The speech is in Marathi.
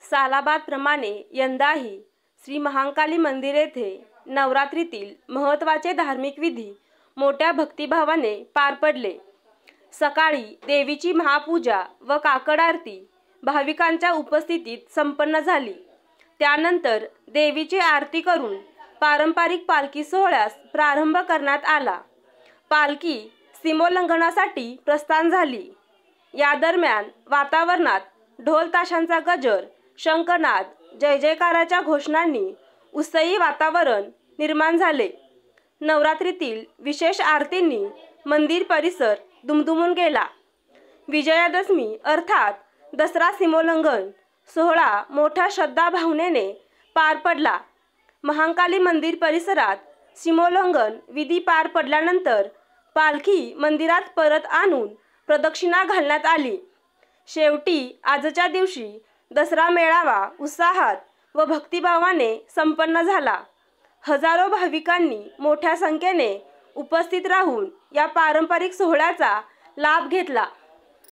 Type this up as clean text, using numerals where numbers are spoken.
सालाबादप्रमाणे यंदाही श्री महांकाली मंदिर येथे नवरात्रीतील महत्त्वाचे धार्मिक विधी मोठ्या भक्तिभावाने पार पडले। सकाळी देवीची महापूजा व काकड आरती भाविकांच्या उपस्थितीत संपन्न झाली। त्यानंतर देवीची आरती करून पारंपरिक पालखी सोहळ्यास प्रारंभ करण्यात आला। पालखी सीमोल्लंघनासाठी प्रस्थान झाली। या दरम्यान वातावरणात ढोल ताशांचा गजर, शंखनाद, जय जयकाराच्या घोषणांनी उत्साही वातावरण निर्माण झाले। नवरात्रीतील विशेष आरतींनी मंदिर परिसर दुमदुमून गेला। विजयादशमी अर्थात दसरा सीमोल्लंघन सोहळा मोठ्या श्रद्धाभावनेने पार पडला। महांकाली मंदिर परिसरात सीमोल्लंघन विधी पार पडल्यानंतर पालखी मंदिरात परत आणून प्रदक्षिणा घालण्यात आली। शेवटी आजच्या दिवशी दसरा मेळावा उत्साहात व भक्तिभावाने संपन्न झाला। हजारो भाविकांनी मोठ्या संख्येने उपस्थित राहून या पारंपरिक सोहळ्याचा लाभ घेतला।